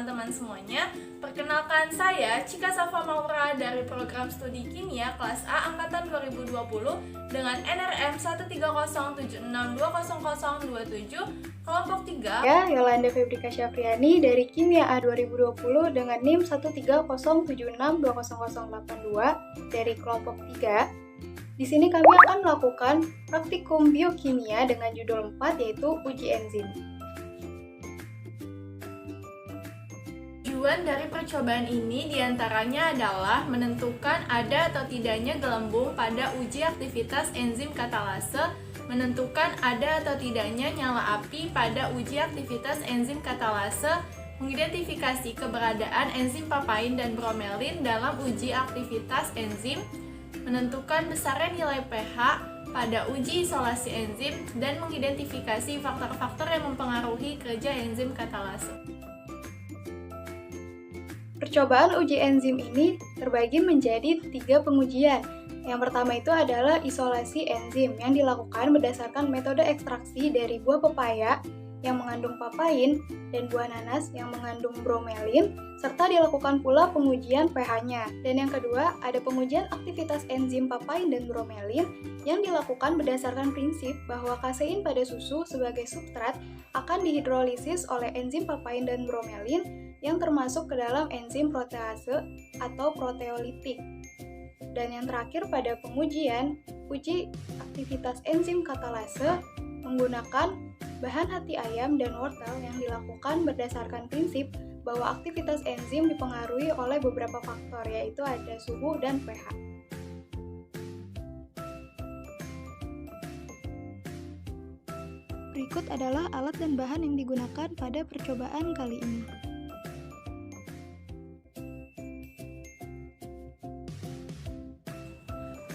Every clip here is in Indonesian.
teman-teman semuanya. Perkenalkan saya Cika Safa Maura dari program studi kimia kelas A angkatan 2020 dengan NRM 13076200027 kelompok 3. Ya, Yolanda Febrika Syafriani dari Kimia A 2020 dengan NIM 13076200082 dari kelompok 3. Di sini kami akan melakukan praktikum biokimia dengan judul 4 yaitu uji enzim. Tujuan dari percobaan ini diantaranya adalah menentukan ada atau tidaknya gelembung pada uji aktivitas enzim katalase, menentukan ada atau tidaknya nyala api pada uji aktivitas enzim katalase, mengidentifikasi keberadaan enzim papain dan bromelin dalam uji aktivitas enzim, menentukan besarnya nilai pH pada uji isolasi enzim, dan mengidentifikasi faktor-faktor yang mempengaruhi kerja enzim katalase. Percobaan uji enzim ini terbagi menjadi 3 pengujian. Yang pertama itu adalah isolasi enzim yang dilakukan berdasarkan metode ekstraksi dari buah pepaya yang mengandung papain dan buah nanas yang mengandung bromelin, serta dilakukan pula pengujian pH-nya. Dan yang kedua, ada pengujian aktivitas enzim papain dan bromelin yang dilakukan berdasarkan prinsip bahwa kasein pada susu sebagai substrat akan dihidrolisis oleh enzim papain dan bromelin yang termasuk ke dalam enzim protease atau proteolitik. Dan yang terakhir pada pengujian, uji aktivitas enzim katalase menggunakan bahan hati ayam dan wortel yang dilakukan berdasarkan prinsip bahwa aktivitas enzim dipengaruhi oleh beberapa faktor, yaitu ada suhu dan pH. Berikut adalah alat dan bahan yang digunakan pada percobaan kali ini.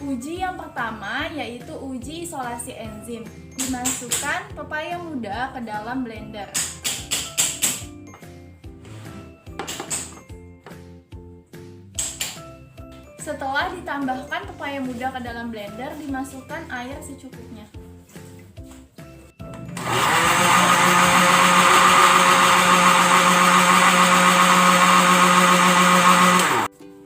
Uji yang pertama yaitu uji isolasi enzim. Dimasukkan pepaya muda ke dalam blender. Setelah ditambahkan pepaya muda ke dalam blender, dimasukkan air secukupnya.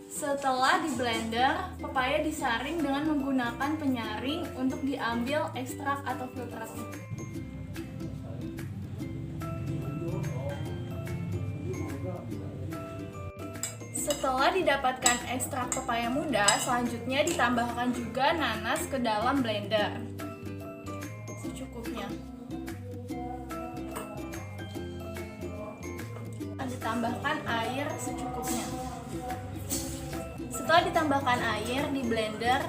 Setelah di blender, pepaya disaring dengan menggunakan penyaring untuk diambil ekstrak atau filtratnya. Setelah didapatkan ekstrak pepaya muda, selanjutnya ditambahkan juga nanas ke dalam blender secukupnya. Ditambahkan air secukupnya. Setelah ditambahkan air di blender,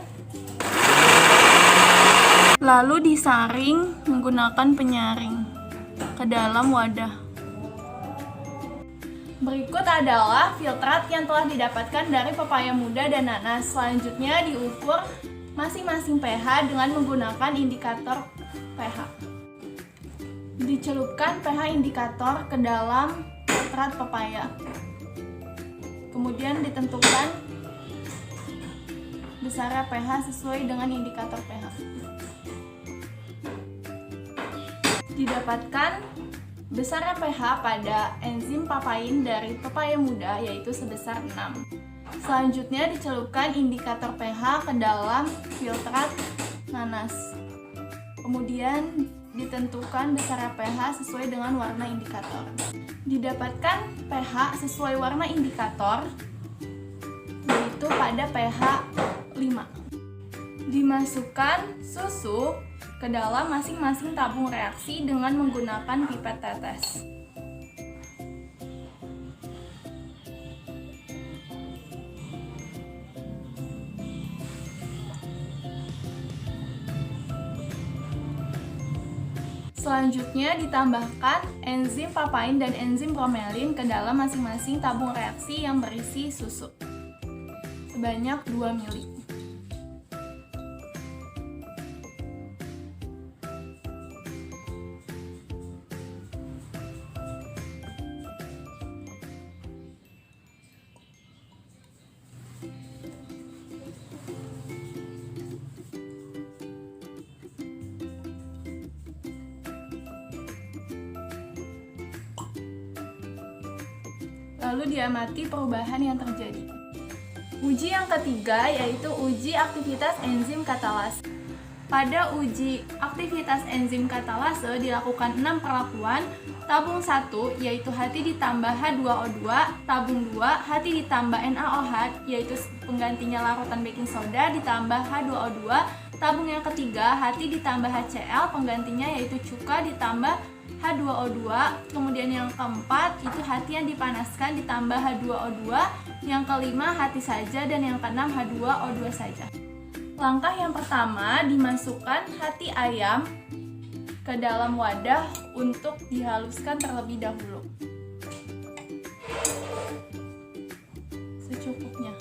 lalu disaring menggunakan penyaring ke dalam wadah. Berikut adalah filtrat yang telah didapatkan dari pepaya muda dan nanas. Selanjutnya diukur masing-masing pH dengan menggunakan indikator pH. Dicelupkan pH indikator ke dalam filtrat pepaya. Kemudian ditentukan besarnya pH sesuai dengan indikator pH. Didapatkan besarnya pH pada enzim papain dari pepaya muda yaitu sebesar 6. Selanjutnya dicelupkan indikator pH ke dalam filtrat nanas. Kemudian ditentukan besarnya pH sesuai dengan warna indikator. Didapatkan pH sesuai warna indikator yaitu pada pH 5. Dimasukkan susu ke dalam masing-masing tabung reaksi dengan menggunakan pipet tetes. Selanjutnya ditambahkan enzim papain dan enzim bromelin ke dalam masing-masing tabung reaksi yang berisi susu sebanyak 2 ml. Lalu diamati perubahan yang terjadi. Uji yang ketiga yaitu uji aktivitas enzim katalase. Pada uji aktivitas enzim katalase dilakukan 6 perlakuan. Tabung 1 yaitu H ditambah H2O2, tabung 2 H ditambah NaOH yaitu penggantinya larutan baking soda ditambah H2O2, tabung yang ketiga H ditambah HCl penggantinya yaitu cuka ditambah H2O2, kemudian yang keempat itu hati yang dipanaskan ditambah H2O2, yang kelima hati saja, dan yang keenam H2O2 saja. Langkah yang pertama, dimasukkan hati ayam ke dalam wadah untuk dihaluskan terlebih dahulu. Secukupnya.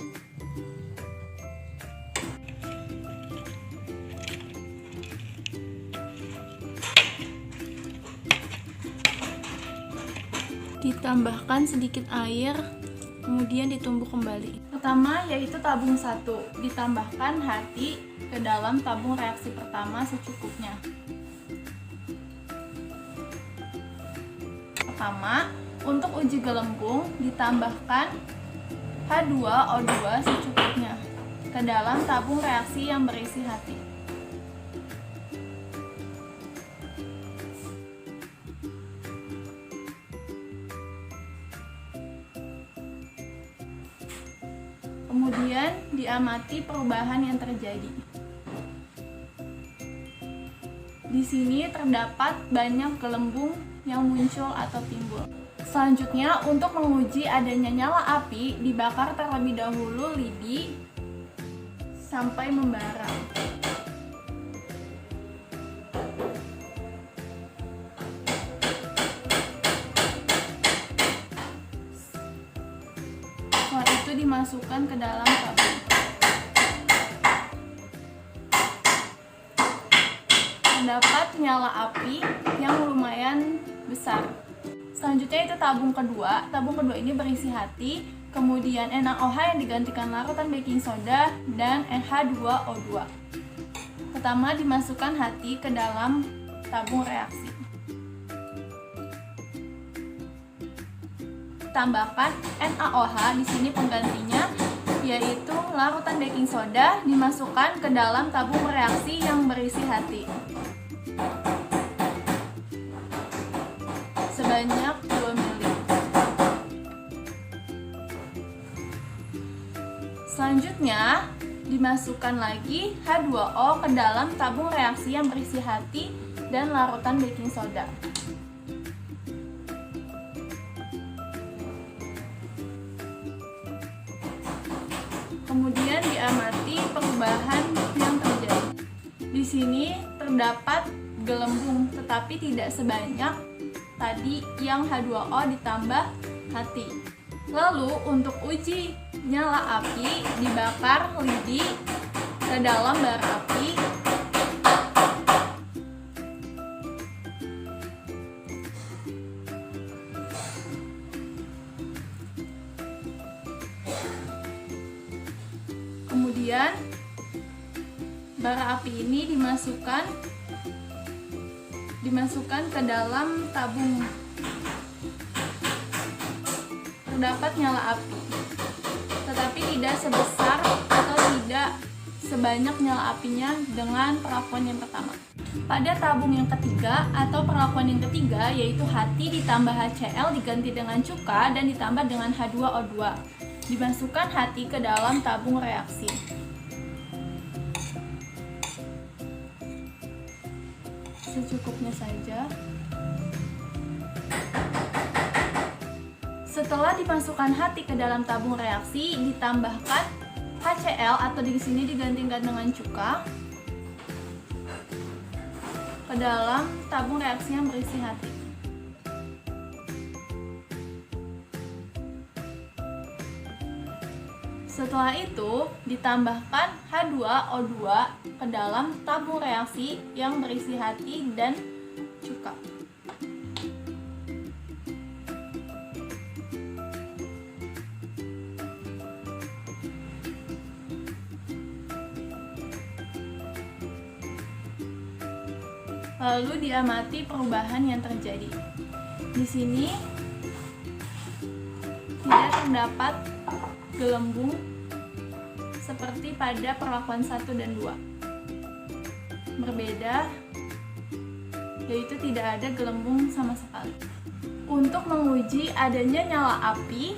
Ditambahkan sedikit air, kemudian ditumbuk kembali. Pertama yaitu tabung 1, ditambahkan hati ke dalam tabung reaksi pertama secukupnya. Pertama, untuk uji gelembung ditambahkan H2O2 secukupnya ke dalam tabung reaksi yang berisi hati. Kemudian diamati perubahan yang terjadi. Di sini terdapat banyak gelembung yang muncul atau timbul. Selanjutnya, untuk menguji adanya nyala api, dibakar terlebih dahulu lidi sampai membara. Setelah itu dimasukkan ke dalam tabung. Terdapat nyala api yang lumayan besar. Selanjutnya itu tabung kedua. Tabung kedua ini berisi hati, kemudian NaOH yang digantikan larutan baking soda, dan H2O2. Pertama dimasukkan hati ke dalam tabung reaksi. Tambahkan NaOH, di sini penggantinya yaitu larutan baking soda, dimasukkan ke dalam tabung reaksi yang berisi hati sebanyak 2 ml. Selanjutnya dimasukkan lagi H2O ke dalam tabung reaksi yang berisi hati dan larutan baking soda. Kemudian diamati perubahan yang terjadi. Di sini terdapat gelembung, tetapi tidak sebanyak tadi yang H2O ditambah hati. Lalu untuk uji nyala api, dibakar lidi ke dalam bara api. Kemudian bara api ini dimasukkan ke dalam tabung. Terdapat nyala api, tetapi tidak sebesar atau tidak sebanyak nyala apinya dengan perlakuan yang pertama. Pada tabung yang ketiga atau perlakuan yang ketiga, yaitu hati ditambah HCl diganti dengan cuka dan ditambah dengan H2O2. Dimasukkan hati ke dalam tabung reaksi. Secukupnya saja. Setelah dimasukkan hati ke dalam tabung reaksi, ditambahkan HCl atau di sini digantikan dengan cuka ke dalam tabung reaksi yang berisi hati. Setelah itu, ditambahkan H2O2 ke dalam tabung reaksi yang berisi hati dan cuka. Lalu diamati perubahan yang terjadi. Di sini tidak terdapat gelembung seperti pada perlakuan 1 dan 2. Berbeda, yaitu tidak ada gelembung sama sekali. Untuk menguji adanya nyala api,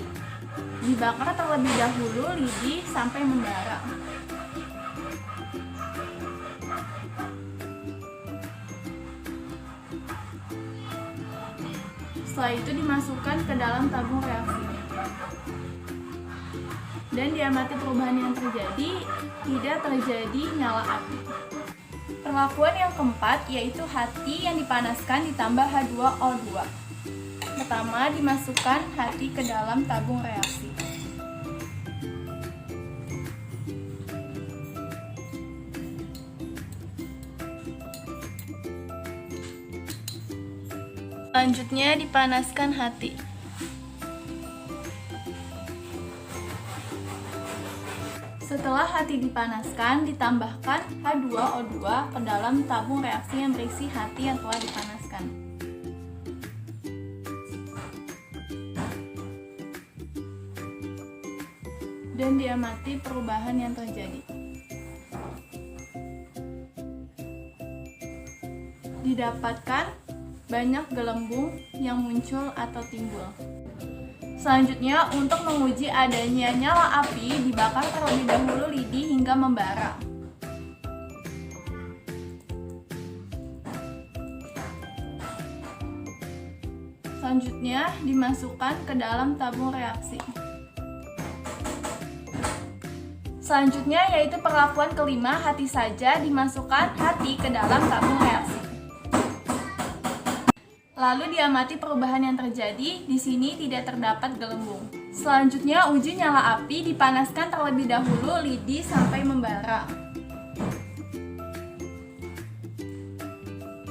dibakar terlebih dahulu lidi sampai membara. Setelah itu dimasukkan ke dalam tabung reaksi dan diamati perubahan yang terjadi, tidak terjadi nyala api. Perlakuan yang keempat yaitu hati yang dipanaskan ditambah H2O2. Pertama, dimasukkan hati ke dalam tabung reaksi. Selanjutnya dipanaskan hati. Setelah hati dipanaskan, ditambahkan H2O2 ke dalam tabung reaksi yang berisi hati yang telah dipanaskan. Dan diamati perubahan yang terjadi. Didapatkan banyak gelembung yang muncul atau timbul. Selanjutnya, untuk menguji adanya nyala api, dibakar terlebih dahulu lidi hingga membara. Selanjutnya, dimasukkan ke dalam tabung reaksi. Selanjutnya yaitu perlakuan kelima, hati saja, dimasukkan hati ke dalam tabung reaksi. Lalu diamati perubahan yang terjadi, di sini tidak terdapat gelembung. Selanjutnya uji nyala api, dipanaskan terlebih dahulu lidi sampai membara.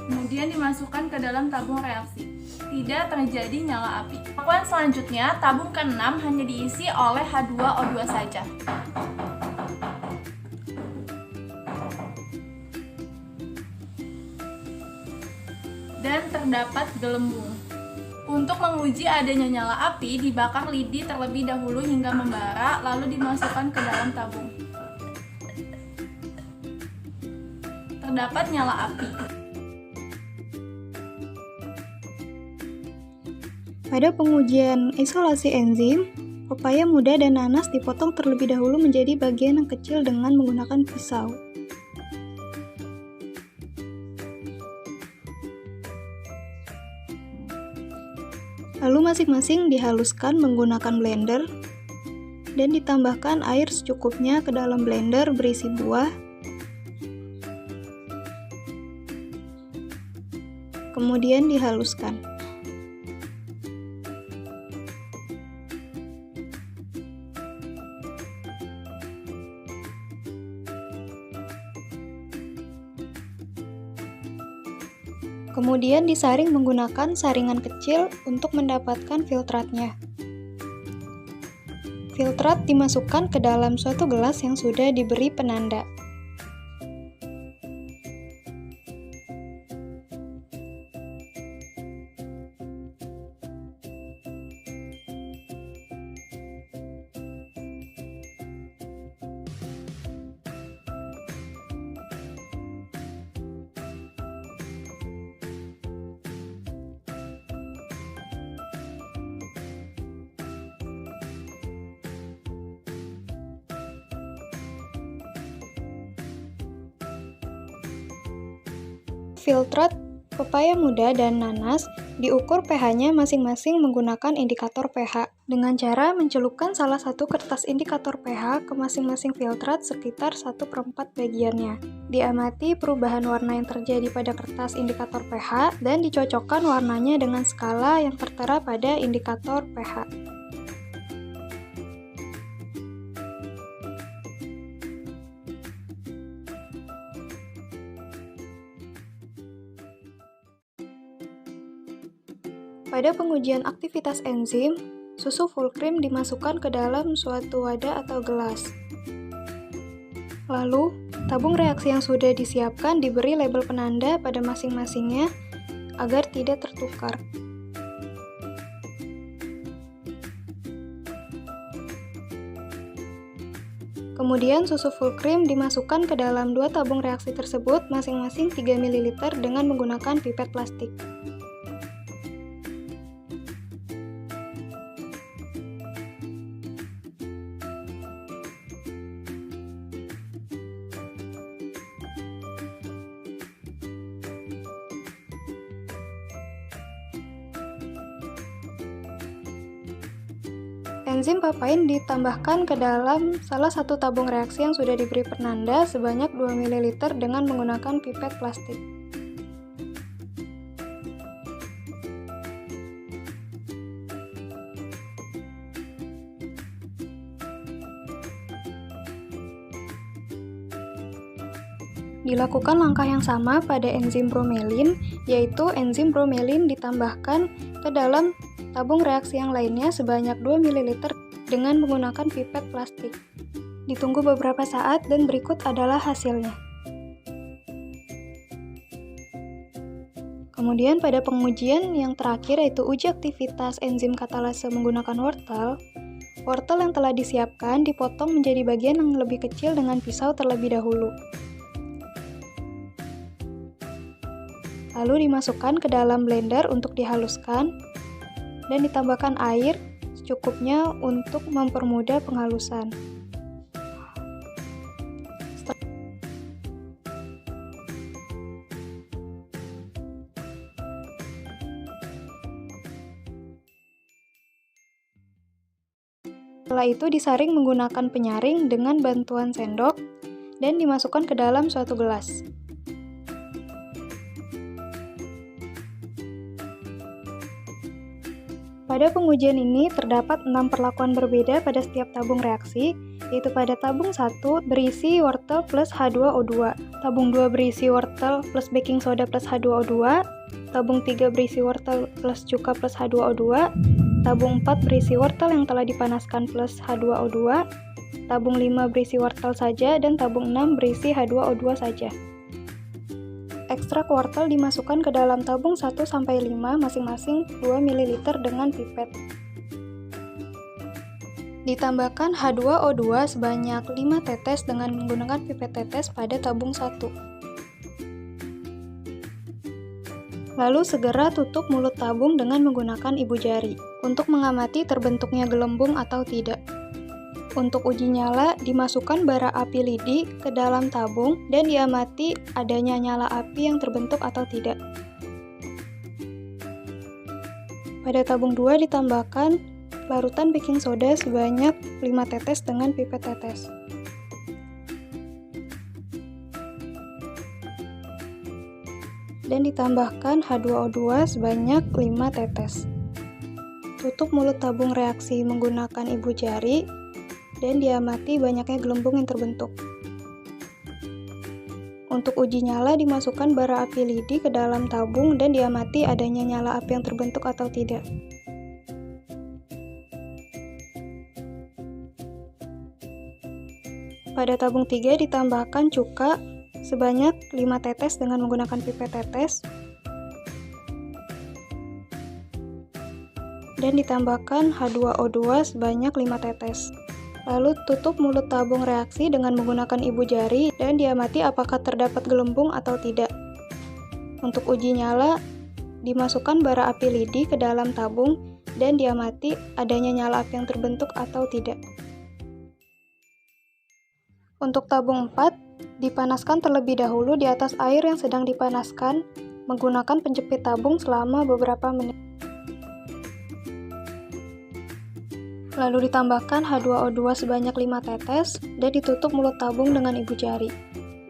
Kemudian dimasukkan ke dalam tabung reaksi. Tidak terjadi nyala api. Perlakuan selanjutnya, tabung ke-6 hanya diisi oleh H2O2 saja. Dan terdapat gelembung. Untuk menguji adanya nyala api, dibakar lidi terlebih dahulu hingga membara, lalu dimasukkan ke dalam tabung. Terdapat nyala api. Pada pengujian isolasi enzim, pepaya muda dan nanas dipotong terlebih dahulu menjadi bagian yang kecil dengan menggunakan pisau. Lalu masing-masing dihaluskan menggunakan blender dan ditambahkan air secukupnya ke dalam blender berisi buah. Kemudian dihaluskan. Kemudian disaring menggunakan saringan kecil untuk mendapatkan filtratnya. Filtrat dimasukkan ke dalam suatu gelas yang sudah diberi penanda. Filtrat pepaya muda dan nanas diukur pH-nya masing-masing menggunakan indikator pH dengan cara mencelupkan salah satu kertas indikator pH ke masing-masing filtrat sekitar 1/4 bagiannya. Diamati perubahan warna yang terjadi pada kertas indikator pH dan dicocokkan warnanya dengan skala yang tertera pada indikator pH. Pada pengujian aktivitas enzim, susu full cream dimasukkan ke dalam suatu wadah atau gelas. Lalu, tabung reaksi yang sudah disiapkan diberi label penanda pada masing-masingnya agar tidak tertukar. Kemudian susu full cream dimasukkan ke dalam 2 tabung reaksi tersebut masing-masing 3 ml dengan menggunakan pipet plastik. Enzim papain ditambahkan ke dalam salah satu tabung reaksi yang sudah diberi penanda sebanyak 2 ml dengan menggunakan pipet plastik. Dilakukan langkah yang sama pada enzim bromelin, yaitu enzim bromelin ditambahkan ke dalam tabung reaksi yang lainnya sebanyak 2 ml dengan menggunakan pipet plastik. Ditunggu beberapa saat dan berikut adalah hasilnya. Kemudian pada pengujian yang terakhir yaitu uji aktivitas enzim katalase menggunakan wortel. Wortel yang telah disiapkan dipotong menjadi bagian yang lebih kecil dengan pisau terlebih dahulu. Lalu dimasukkan ke dalam blender untuk dihaluskan dan ditambahkan air secukupnya untuk mempermudah penghalusan. Setelah itu disaring menggunakan penyaring dengan bantuan sendok dan dimasukkan ke dalam suatu gelas. Pada pengujian ini terdapat 6 perlakuan berbeda pada setiap tabung reaksi, yaitu pada tabung 1 berisi wortel plus H2O2, tabung 2 berisi wortel plus baking soda plus H2O2, tabung 3 berisi wortel plus cuka plus H2O2, tabung 4 berisi wortel yang telah dipanaskan plus H2O2, tabung 5 berisi wortel saja, dan tabung 6 berisi H2O2 saja. Ekstrak wortel dimasukkan ke dalam tabung 1-5 masing-masing 2 ml dengan pipet. Ditambahkan H2O2 sebanyak 5 tetes dengan menggunakan pipet tetes pada tabung 1. Lalu segera tutup mulut tabung dengan menggunakan ibu jari untuk mengamati terbentuknya gelembung atau tidak. Untuk uji nyala, dimasukkan bara api lidi ke dalam tabung dan diamati adanya nyala api yang terbentuk atau tidak. Pada tabung 2 ditambahkan larutan baking soda sebanyak 5 tetes dengan pipet tetes. Dan ditambahkan H2O2 sebanyak 5 tetes. Tutup mulut tabung reaksi menggunakan ibu jari dan diamati banyaknya gelembung yang terbentuk. Untuk uji nyala, dimasukkan bara api lidi ke dalam tabung dan diamati adanya nyala api yang terbentuk atau tidak. Pada tabung 3 ditambahkan cuka sebanyak 5 tetes dengan menggunakan pipet tetes dan ditambahkan H2O2 sebanyak 5 tetes. Lalu tutup mulut tabung reaksi dengan menggunakan ibu jari dan diamati apakah terdapat gelembung atau tidak. Untuk uji nyala, dimasukkan bara api lidi ke dalam tabung dan diamati adanya nyala api yang terbentuk atau tidak. Untuk tabung 4, dipanaskan terlebih dahulu di atas air yang sedang dipanaskan menggunakan penjepit tabung selama beberapa menit. Lalu ditambahkan H2O2 sebanyak 5 tetes dan ditutup mulut tabung dengan ibu jari.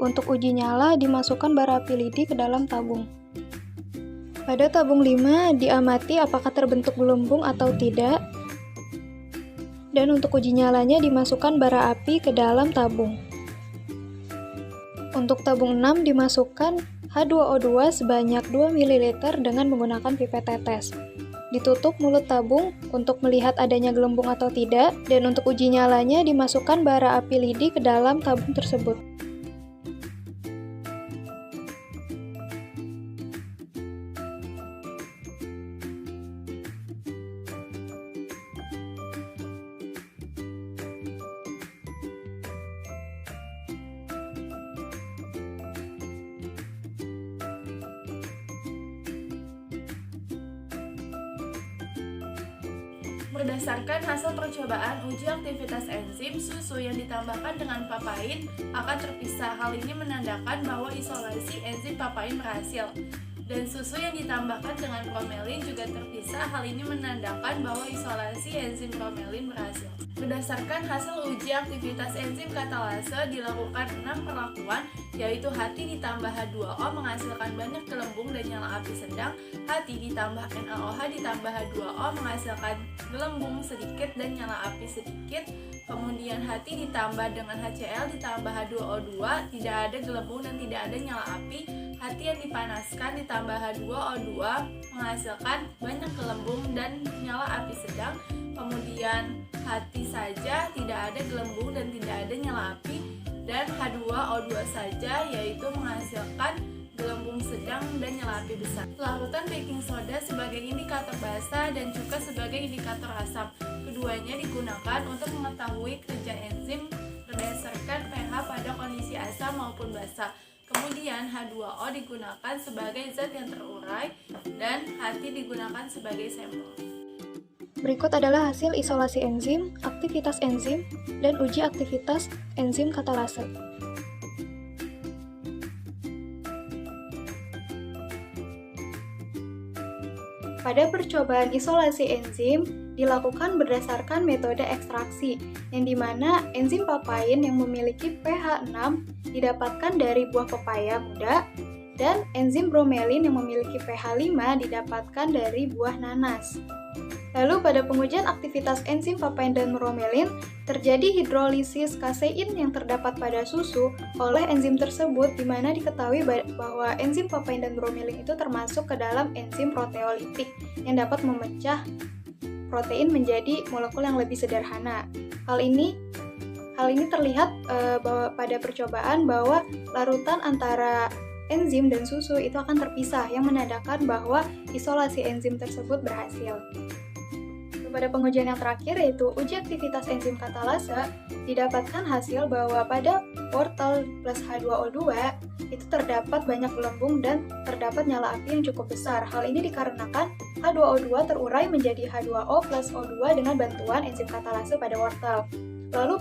Untuk uji nyala, dimasukkan bara api lidi ke dalam tabung. Pada tabung 5, diamati apakah terbentuk gelembung atau tidak. Dan untuk uji nyalanya, dimasukkan bara api ke dalam tabung. Untuk tabung 6, dimasukkan H2O2 sebanyak 2 ml dengan menggunakan pipet tetes. Ditutup mulut tabung untuk melihat adanya gelembung atau tidak, dan untuk uji nyalanya dimasukkan bara api lidi ke dalam tabung tersebut. Berdasarkan hasil percobaan uji aktivitas enzim, susu yang ditambahkan dengan papain akan terpisah. Hal ini menandakan bahwa isolasi enzim papain berhasil. Dan susu yang ditambahkan dengan bromelin juga terpisah. Hal ini menandakan bahwa isolasi enzim bromelin berhasil. Berdasarkan hasil uji aktivitas enzim katalase dilakukan 6 perlakuan, yaitu hati ditambah H2O menghasilkan banyak gelembung dan nyala api sedang, hati ditambah NaOH ditambah H2O menghasilkan gelembung sedikit dan nyala api sedikit, kemudian hati ditambah dengan HCl ditambah H2O2 tidak ada gelembung dan tidak ada nyala api, hati yang dipanaskan ditambah H2O2 menghasilkan banyak gelembung dan nyala api sedang, kemudian hati saja tidak ada gelembung dan tidak ada nyala api, dan H2O2 saja yaitu menghasilkan gelembung sedang dan nyala api besar. Larutan baking soda sebagai indikator basa dan juga sebagai indikator asam. Keduanya digunakan untuk mengetahui kerja enzim berdasarkan pH pada kondisi asam maupun basa. Kemudian H2O digunakan sebagai zat yang terurai dan hati digunakan sebagai sampel. Berikut adalah hasil isolasi enzim, aktivitas enzim, dan uji aktivitas enzim katalase. Pada percobaan isolasi enzim dilakukan berdasarkan metode ekstraksi, yang dimana enzim papain yang memiliki pH 6 didapatkan dari buah pepaya muda, dan enzim bromelin yang memiliki pH 5 didapatkan dari buah nanas. Lalu pada pengujian aktivitas enzim papain dan bromelin, terjadi hidrolisis kasein yang terdapat pada susu oleh enzim tersebut, di mana diketahui bahwa enzim papain dan bromelin itu termasuk ke dalam enzim proteolitik yang dapat memecah protein menjadi molekul yang lebih sederhana. Hal ini terlihat pada percobaan bahwa larutan antara enzim dan susu itu akan terpisah, yang menandakan bahwa isolasi enzim tersebut berhasil. Pada pengujian yang terakhir, yaitu uji aktivitas enzim katalase, didapatkan hasil bahwa pada wortel plus H2O2 itu terdapat banyak gelembung dan terdapat nyala api yang cukup besar. Hal ini dikarenakan H2O2 terurai menjadi H2O plus O2 dengan bantuan enzim katalase pada wortel. Lalu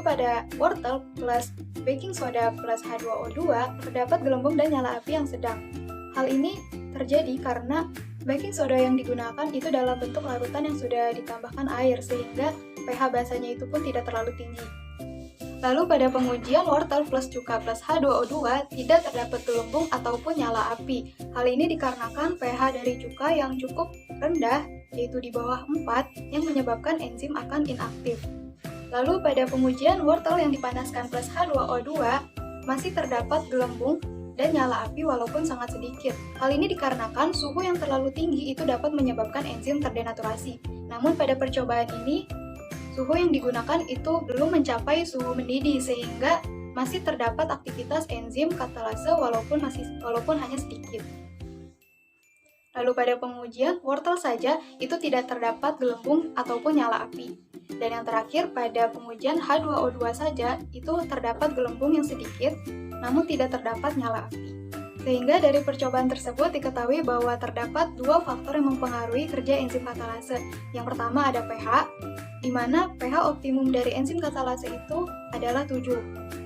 pada wortel plus baking soda plus H2O2 terdapat gelembung dan nyala api yang sedang. Hal ini terjadi karena baking soda yang digunakan itu dalam bentuk larutan yang sudah ditambahkan air, sehingga pH basanya itu pun tidak terlalu tinggi. Lalu pada pengujian wortel plus cuka plus H2O2 tidak terdapat gelembung ataupun nyala api. Hal ini dikarenakan pH dari cuka yang cukup rendah, yaitu di bawah 4, yang menyebabkan enzim akan inaktif. Lalu pada pengujian wortel yang dipanaskan plus H2O2 masih terdapat gelembung dan nyala api walaupun sangat sedikit. Hal ini dikarenakan suhu yang terlalu tinggi itu dapat menyebabkan enzim terdenaturasi. Namun pada percobaan ini, suhu yang digunakan itu belum mencapai suhu mendidih, sehingga masih terdapat aktivitas enzim katalase walaupun hanya sedikit. Lalu pada pengujian wortel saja itu tidak terdapat gelembung ataupun nyala api. Dan yang terakhir pada pengujian H2O2 saja itu terdapat gelembung yang sedikit, namun tidak terdapat nyala api. Sehingga dari percobaan tersebut diketahui bahwa terdapat dua faktor yang mempengaruhi kerja enzim katalase. Yang pertama ada pH, di mana pH optimum dari enzim katalase itu adalah 7,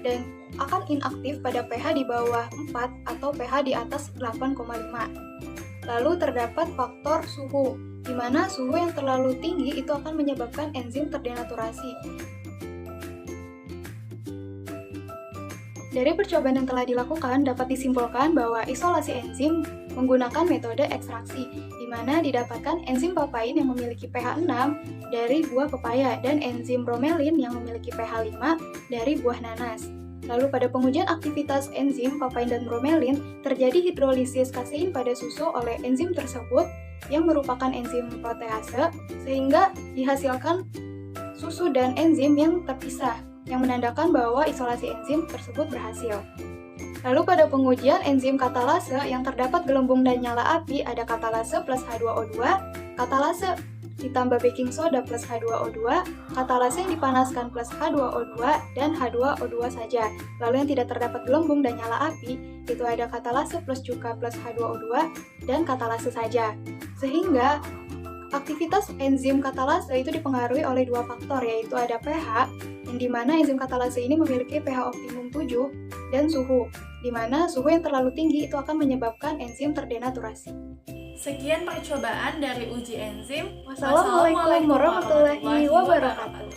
dan akan inaktif pada pH di bawah 4 atau pH di atas 8,5. Lalu terdapat faktor suhu, di mana suhu yang terlalu tinggi itu akan menyebabkan enzim terdenaturasi. Dari percobaan yang telah dilakukan, dapat disimpulkan bahwa isolasi enzim menggunakan metode ekstraksi, di mana didapatkan enzim papain yang memiliki pH 6 dari buah pepaya dan enzim bromelin yang memiliki pH 5 dari buah nanas. Lalu pada pengujian aktivitas enzim papain dan bromelin, terjadi hidrolisis kasein pada susu oleh enzim tersebut yang merupakan enzim protease, sehingga dihasilkan susu dan enzim yang terpisah, yang menandakan bahwa isolasi enzim tersebut berhasil. Lalu pada pengujian enzim katalase yang terdapat gelembung dan nyala api ada katalase plus H2O2, katalase ditambah baking soda plus H2O2, katalase yang dipanaskan plus H2O2, dan H2O2 saja. Lalu yang tidak terdapat gelembung dan nyala api itu ada katalase plus cuka plus H2O2 dan katalase saja. Sehingga Aktivitas enzim katalase itu dipengaruhi oleh dua faktor, yaitu ada pH, yang dimana enzim katalase ini memiliki pH optimum 7, dan suhu, dimana suhu yang terlalu tinggi itu akan menyebabkan enzim terdenaturasi. Sekian percobaan dari uji enzim. Wassalamualaikum warahmatullahi wabarakatuh.